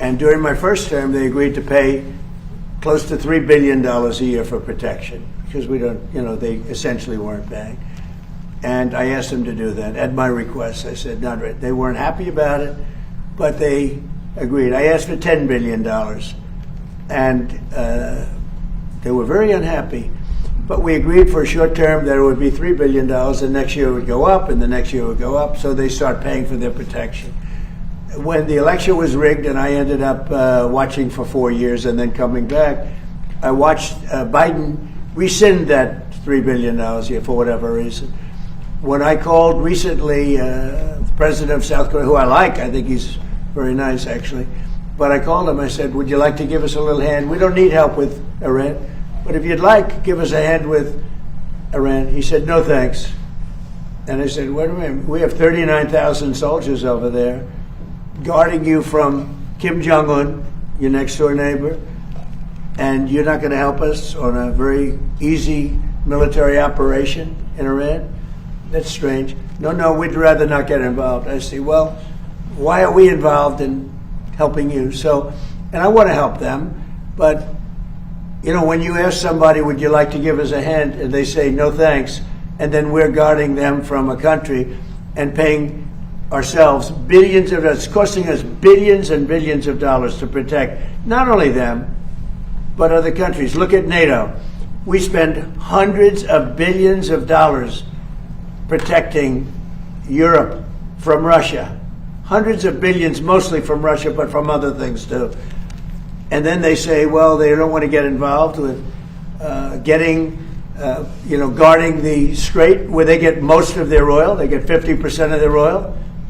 and during my first term they agreed to pay close to $3 billion a year for protection because we don't, they essentially weren't paying. And I asked them to do that at my request. I said, not right. They weren't happy about it, but they agreed. I asked for $10 billion, and they were very unhappy. But we agreed for a short term that it would be $3 billion, and next year it would go up, and the next year it would go up, so they start paying for their protection. When the election was rigged and I ended up watching for 4 years and then coming back, I watched Biden rescind that $3 billion a year for whatever reason. When I called recently the president of South Korea, who I like, I think he's very nice actually, but I called him, I said, would you like to give us a little hand? We don't need help with Iran, but if you'd like, give us a hand with Iran. He said, no thanks. And I said, wait a minute, we have 39,000 soldiers over there guarding you from Kim Jong-un, your next door neighbor, and you're not going to help us on a very easy military operation in Iran? That's strange. No, we'd rather not get involved. I say, well, why are we involved in helping you? So, and I want to help them, but, when you ask somebody, would you like to give us a hand, and they say, no thanks, and then we're guarding them from a country and paying ourselves billions of dollars, it's costing us billions and billions of dollars to protect not only them, but other countries. Look at NATO. We spend hundreds of billions of dollars protecting Europe from Russia. Hundreds of billions, mostly from Russia, but from other things too. And then they say, well, they don't want to get involved with guarding the Strait, where they get most of their oil. They get 50% of their oil.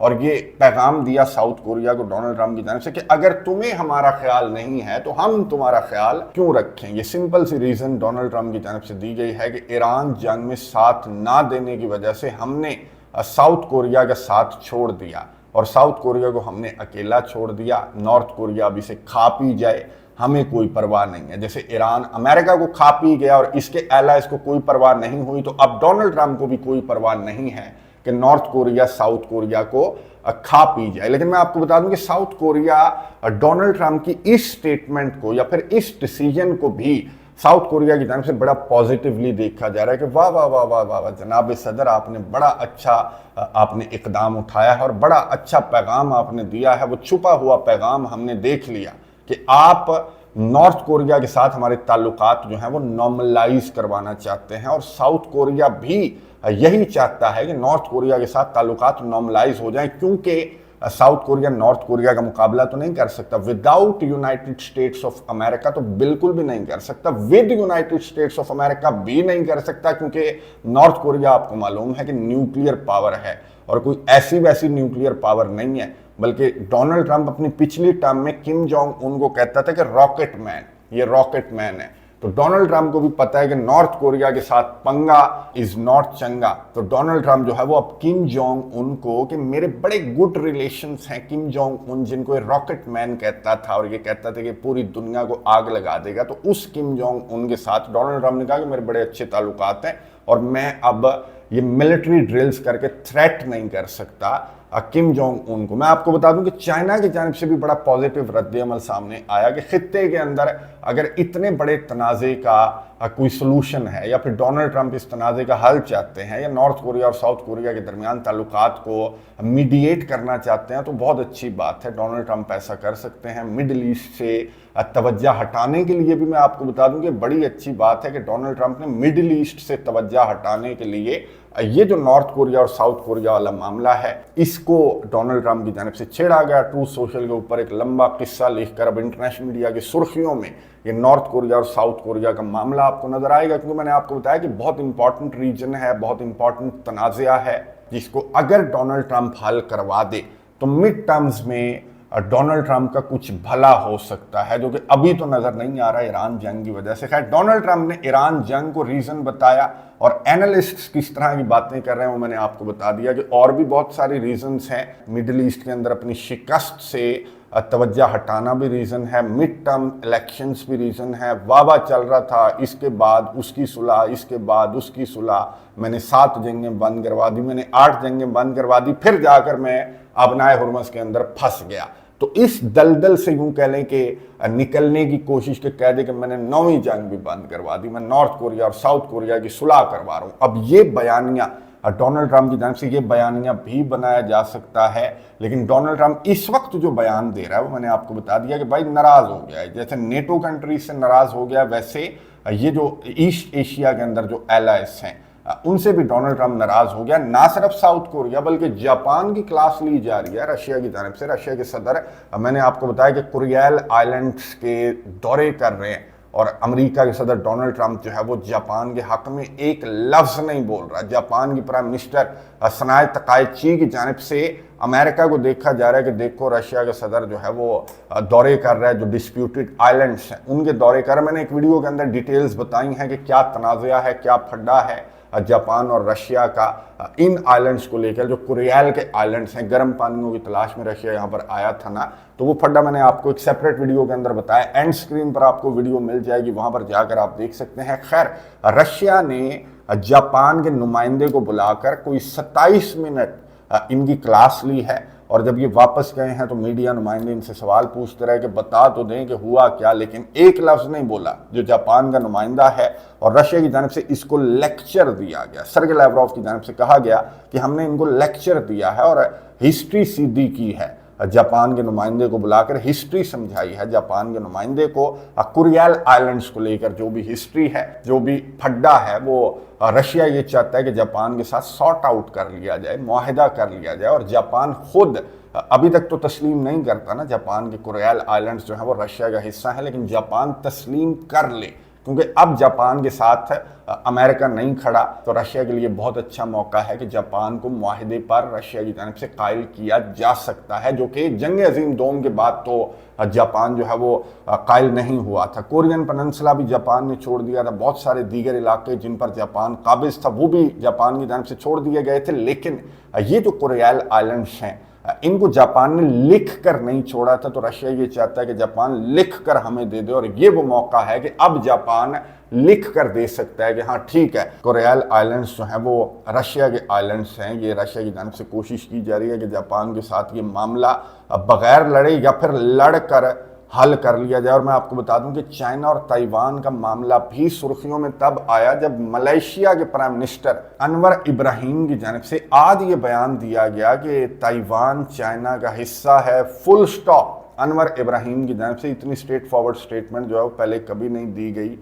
اور یہ پیغام دیا south Korea کو Donald Trump کی جانب سے کہ اگر تمہیں ہمارا خیال نہیں ہے تو ہم تمہارا خیال کیوں رکھیں. یہ سمپل سی ریزن ڈونلڈ ٹرمپ کی جانب سے دی گئی ہے کہ ایران جنگ میں ساتھ نہ دینے کی وجہ سے ہم نے ساؤتھ کوریا کا ساتھ چھوڑ دیا اور ساؤتھ کوریا کو ہم نے اکیلا چھوڑ دیا. نارتھ کوریا اب اسے کھا پی جائے ہمیں کوئی پرواہ نہیں ہے. جیسے ایران امریکہ کو کھا پی گیا اور اس کے الائز کو کوئی پرواہ نہیں ہوئی, تو اب ڈونلڈ ٹرمپ کو بھی کوئی پرواہ نہیں ہے کہ نارتھ کوریا ساؤتھ کوریا کو کھا پی جائے. لیکن میں آپ کو بتا دوں کہ ساؤتھ کوریا ڈونلڈ ٹرمپ کی اس سٹیٹمنٹ کو یا پھر اس ڈیسیجن کو بھی ساؤتھ کوریا کی جانب سے بڑا پازیٹیولی دیکھا جا رہا ہے کہ واہ واہ واہ واہ واہ جناب صدر, آپ نے بڑا اچھا آپ نے اقدام اٹھایا ہے اور بڑا اچھا پیغام آپ نے دیا ہے. وہ چھپا ہوا پیغام ہم نے دیکھ لیا کہ آپ نارتھ کوریا کے ساتھ ہمارے تعلقات جو ہیں وہ نارملائز کروانا چاہتے ہیں, اور ساؤتھ کوریا بھی یہی چاہتا ہے کہ نارتھ کوریا کے ساتھ تعلقات نارملائز ہو جائیں, کیونکہ ساؤتھ کوریا نارتھ کوریا کا مقابلہ تو نہیں کر سکتا without United States of America, تو بالکل بھی نہیں کر سکتا. With United States of America بھی نہیں کر سکتا, کیونکہ نارتھ کوریا آپ کو معلوم ہے کہ نیوکلیئر پاور ہے اور کوئی ایسی ویسی نیوکلیئر پاور نہیں ہے, بلکہ ڈونلڈ ٹرمپ اپنی پچھلی ٹرم میں کم جونگ ان کو کہتا تھا کہ راکٹ مین, یہ راکٹ مین ہے. تو ڈونلڈ ٹرمپ کو بھی پتا ہے کہ نارتھ کوریا کے ساتھ پنگا از ناٹ چنگا. تو ڈونلڈ ٹرمپ جو ہے وہ اب کم جونگ ان کو کہ میرے بڑے گڈ ریلیشنز ہیں کم جونگ ان, جن کو راکٹ مین کہتا تھا اور یہ کہتا تھا کہ پوری دنیا کو آگ لگا دے گا, تو اس کم جونگ ان کے ساتھ ڈونلڈ ٹرمپ نے کہا کہ میرے بڑے اچھے تعلقات ہیں اور میں اب یہ ملٹری ڈرلز کر کے تھریٹ نہیں کر سکتا کم جونگ ان کو. میں آپ کو بتا دوں کہ چائنا کی جانب سے بھی بڑا پازیٹیو رد عمل سامنے آیا کہ خطے کے اندر اگر اتنے بڑے تنازع کا کوئی سلوشن ہے یا پھر ڈونلڈ ٹرمپ اس تنازع کا حل چاہتے ہیں یا نارتھ کوریا اور ساؤتھ کوریا کے درمیان تعلقات کو میڈییٹ کرنا چاہتے ہیں, تو بہت اچھی بات ہے. ڈونلڈ ٹرمپ ایسا کر سکتے ہیں. مڈل ایسٹ سے توجہ ہٹانے کے لیے بھی میں آپ کو بتا دوں کہ بڑی اچھی بات ہے کہ ڈونلڈ ٹرمپ نے مڈل ایسٹ سے توجہ ہٹانے کے لیے یہ جو نارتھ کوریا اور ساؤتھ کوریا والا معاملہ ہے اس کو ڈونلڈ ٹرمپ کی جانب سے چھیڑا گیا. ٹروتھ سوشل کے اوپر ایک لمبا قصہ لکھ کر اب انٹرنیشنل میڈیا کی سرخیوں میں یہ نارتھ کوریا اور ساؤتھ کوریا کا معاملہ آپ کو نظر آئے گا, کیونکہ میں نے آپ کو بتایا کہ بہت امپورٹنٹ ریجن ہے, بہت امپورٹنٹ تنازعہ ہے جس کو اگر ڈونلڈ ٹرمپ حل کروا دے تو مڈ ٹرمز میں ڈونلڈ ٹرمپ کا کچھ بھلا ہو سکتا ہے, جو کہ ابھی تو نظر نہیں آ رہا ایران جنگ کی وجہ سے. خیر, ڈونلڈ ٹرمپ نے ایران جنگ کو ریزن بتایا اور اینالسٹس کس طرح کی باتیں کر رہے ہیں وہ میں نے آپ کو بتا دیا کہ اور بھی بہت ساری ریزنز ہیں. مڈل ایسٹ کے اندر اپنی شکست سے توجہ ہٹانا بھی ریزن ہے, مڈ ٹرم الیکشنز بھی ریزن ہے. واہ چل رہا تھا, اس کے بعد اس کی صلح, اس کے بعد اس کی صلح, میں نے 7 جنگیں بند کروا دی, میں نے 8 جنگیں بند کروا دی, پھر جا کر میں ابنائے ہرمز کے اندر پھنس گیا. تو اس دلدل سے یوں کہہ لیں کہ نکلنے کی کوشش کے کہہ دے کہ میں نے 9ویں جنگ بھی بند کروا دی, میں نارتھ کوریا اور ساؤتھ کوریا کی صلح کروا رہا ہوں. اب یہ بیانیہ ڈونلڈ ٹرمپ کی جانب سے یہ بیانیہ بھی بنایا جا سکتا ہے, لیکن ڈونلڈ ٹرمپ اس وقت جو بیان دے رہا ہے وہ میں نے آپ کو بتا دیا کہ بھائی ناراض ہو گیا ہے. جیسے نیٹو کنٹریز سے ناراض ہو گیا, ویسے یہ جو ایسٹ ایشیا کے اندر جو الائز ہیں ان سے بھی ڈونلڈ ٹرمپ ناراض ہو گیا. نہ صرف ساؤتھ کوریا بلکہ جاپان کی کلاس لی جا رہی ہے رشیا کی جانب سے. رشیا کے صدر میں نے آپ کو بتایا کہ کوریل آئلینڈز کے دورے کر رہے ہیں اور امریکہ کے صدر ڈونلڈ ٹرمپ جو ہے وہ جاپان کے حق میں ایک لفظ نہیں بول رہا. جاپان کی پرائم منسٹر سنائے تقائچی کی جانب سے امریکہ کو دیکھا جا رہا ہے کہ دیکھو رشیا کا صدر جو ہے وہ دورے کر رہا ہے جو ڈسپیوٹڈ آئلینڈز ہیں ان کے دورے کر رہا ہے. میں نے ایک ویڈیو کے اندر ڈیٹیلز بتائی ہیں کہ کیا تنازعہ ہے, کیا پھڈا ہے جاپان اور رشیا کا ان آئلینڈز کو لے کر. جو کوریل کے آئلینڈز ہیں, گرم پانیوں کی تلاش میں رشیا یہاں پر آیا تھا نا, تو وہ پھڈا میں نے آپ کو ایک سیپریٹ ویڈیو کے اندر بتایا. اینڈ سکرین پر آپ کو ویڈیو مل جائے گی, وہاں پر جا کر آپ دیکھ سکتے ہیں. خیر, رشیا نے جاپان کے نمائندے کو بلا کر کوئی 27 منٹ ان کی کلاس لی ہے, اور جب یہ واپس گئے ہیں تو میڈیا نمائندے ان سے سوال پوچھتے رہے کہ بتا تو دیں کہ ہوا کیا, لیکن ایک لفظ نہیں بولا جو جاپان کا نمائندہ ہے. اور رشیا کی جانب سے اس کو لیکچر دیا گیا, سرگے لیوروف کی جانب سے کہا گیا کہ ہم نے ان کو لیکچر دیا ہے اور ہسٹری سیدھی کی ہے. جاپان کے نمائندے کو بلا کر ہسٹری سمجھائی ہے جاپان کے نمائندے کو. کوریل آئلینڈز کو لے کر جو بھی ہسٹری ہے, جو بھی پھڈا ہے, وہ رشیا یہ چاہتا ہے کہ جاپان کے ساتھ سارٹ آؤٹ کر لیا جائے, معاہدہ کر لیا جائے. اور جاپان خود ابھی تک تو تسلیم نہیں کرتا نا, جاپان کے کوریل آئلینڈز جو ہیں وہ رشیا کا حصہ ہیں, لیکن جاپان تسلیم کر لے کیونکہ اب جاپان کے ساتھ امریکہ نہیں کھڑا تو رشیا کے لیے بہت اچھا موقع ہے کہ جاپان کو معاہدے پر رشیا کی جانب سے قائل کیا جا سکتا ہے، جو کہ جنگ عظیم دوم کے بعد تو جاپان جو ہے وہ قائل نہیں ہوا تھا۔ کورین پننسلا بھی جاپان نے چھوڑ دیا تھا، بہت سارے دیگر علاقے جن پر جاپان قابض تھا وہ بھی جاپان کی جانب سے چھوڑ دیے گئے تھے، لیکن یہ جو کوریال آئلینڈز ہیں ان کو جاپان نے لکھ کر نہیں چھوڑا تھا، تو رشیا یہ چاہتا ہے کہ جاپان لکھ کر ہمیں دے دے، اور یہ وہ موقع ہے کہ اب جاپان لکھ کر دے سکتا ہے کہ ہاں ٹھیک ہے کوریال آئلینڈز جو ہیں وہ رشیا کے آئلینڈز ہیں۔ یہ رشیا کی جانب سے کوشش کی جا رہی ہے کہ جاپان کے ساتھ یہ معاملہ بغیر لڑے یا پھر لڑ کر حل کر لیا جائے۔ اور میں آپ کو بتا دوں کہ چائنا اور تائیوان کا معاملہ بھی سرخیوں میں تب آیا جب ملائیشیا کے پرائم منسٹر انور ابراہیم کی جانب سے آج یہ بیان دیا گیا کہ تائیوان چائنا کا حصہ ہے، فل سٹاپ۔ انور ابراہیم کی جانب سے اتنی اسٹریٹ فارورڈ سٹیٹمنٹ جو ہے وہ پہلے کبھی نہیں دی گئی،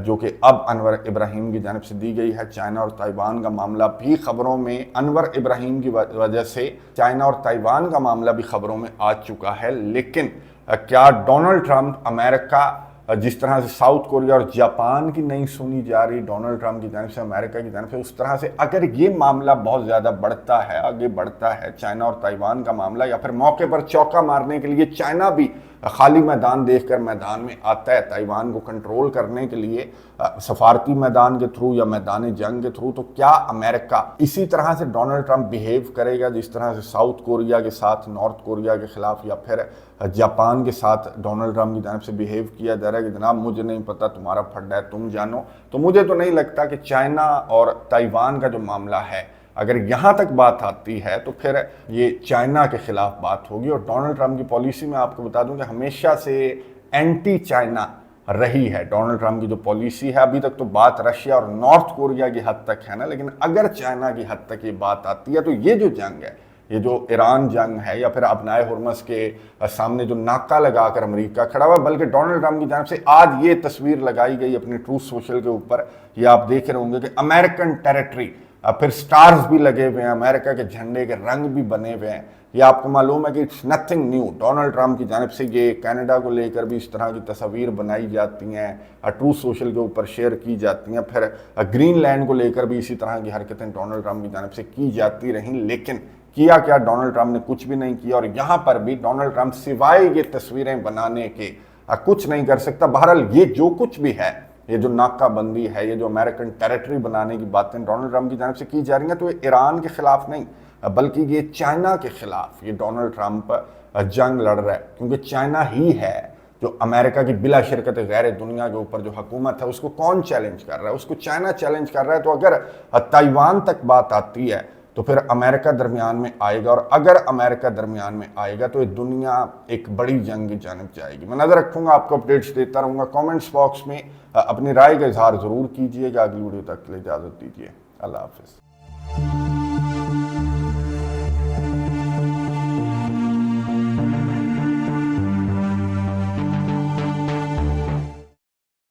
جو کہ اب انور ابراہیم کی جانب سے دی گئی ہے۔ چائنا اور تائیوان کا معاملہ بھی خبروں میں انور ابراہیم کی وجہ سے چائنا اور تائیوان کا معاملہ بھی خبروں میں آ چکا ہے، لیکن کیا ڈونلڈ ٹرمپ امریکہ جس طرح سے ساؤتھ کوریا اور جاپان کی نہیں سنی جا رہی ڈونلڈ ٹرمپ کی جانب سے امریکہ کی جانب سے، اس طرح سے اگر یہ معاملہ بہت زیادہ بڑھتا ہے، آگے بڑھتا ہے چائنا اور تائیوان کا معاملہ، یا پھر موقع پر چوکا مارنے کے لیے چائنا بھی خالی میدان دیکھ کر میدان میں آتا ہے تائیوان کو کنٹرول کرنے کے لیے سفارتی میدان کے تھرو یا میدان جنگ کے تھرو، تو کیا امریکہ اسی طرح سے ڈونلڈ ٹرمپ بیہیو کرے گا جس طرح سے ساؤتھ کوریا کے ساتھ، نارتھ کوریا کے خلاف یا پھر جاپان کے ساتھ ڈونلڈ ٹرمپ کی جانب سے بیہیو کیا جا رہا ہے کہ جناب مجھے نہیں پتا، تمہارا پھڈا ہے تم جانو؟ تو مجھے تو نہیں لگتا کہ چائنا اور تائیوان کا جو معاملہ ہے اگر یہاں تک بات آتی ہے تو پھر یہ چائنا کے خلاف بات ہوگی۔ اور ڈونلڈ ٹرمپ کی پالیسی میں آپ کو بتا دوں کہ ہمیشہ سے اینٹی چائنا رہی ہے۔ ڈونلڈ ٹرمپ کی جو پالیسی ہے، ابھی تک تو بات رشیا اور نارتھ کوریا کی حد تک ہے نا، لیکن اگر چائنا کی حد تک یہ بات آتی ہے تو یہ جو جنگ ہے، یہ جو ایران جنگ ہے یا پھر ابنائے ہرمز کے سامنے جو ناکہ لگا کر امریکہ کھڑا ہوا، بلکہ ڈونلڈ ٹرمپ کی جانب سے آج یہ تصویر لگائی گئی اپنی ٹروتھ سوشل کے اوپر، یہ آپ دیکھ رہے ہوں گے کہ امریکن ٹیریٹری، پھر سٹارز بھی لگے ہوئے ہیں، امریکہ کے جھنڈے کے رنگ بھی بنے ہوئے ہیں۔ یہ آپ کو معلوم ہے کہ it's nothing new. Donald Trump کی جانب سے یہ کینیڈا کو لے کر بھی اس طرح کی تصاویر بنائی جاتی ہیں، ٹروتھ سوشل کے اوپر شیئر کی جاتی ہیں، پھر گرین لینڈ کو لے کر بھی اسی طرح کی حرکتیں ڈونلڈ ٹرمپ کی جانب سے کی جاتی رہیں، لیکن کیا ڈونلڈ ٹرمپ نے کچھ بھی نہیں کیا، اور یہاں پر بھی ڈونلڈ ٹرمپ سوائے یہ تصویریں بنانے کے کچھ نہیں کر سکتا۔ بہرحال یہ جو کچھ بھی ہے، یہ جو ناکہ بندی ہے، یہ جو امریکن ٹیریٹری بنانے کی باتیں ڈونلڈ ٹرمپ کی جانب سے کی جا رہی ہیں، تو یہ ایران کے خلاف نہیں بلکہ یہ چائنا کے خلاف یہ ڈونلڈ ٹرمپ جنگ لڑ رہا ہے، کیونکہ چائنا ہی ہے جو امریکہ کی بلا شرکت غیر دنیا کے اوپر جو حکومت ہے اس کو کون چیلنج کر رہا ہے؟ اس کو چائنا چیلنج کر رہا ہے۔ تو اگر تائیوان تک بات آتی ہے تو پھر امریکہ درمیان میں آئے گا، اور اگر امریکہ درمیان میں آئے گا تو یہ دنیا ایک بڑی جنگ کی جانب جائے گی۔ میں نظر رکھوں گا، آپ کو اپڈیٹس دیتا رہوں گا۔ کامنٹس باکس میں اپنی رائے کا اظہار ضرور کیجئے گا۔ اگلی ویڈیو تک کے لیے اجازت دیجیے، اللہ حافظ۔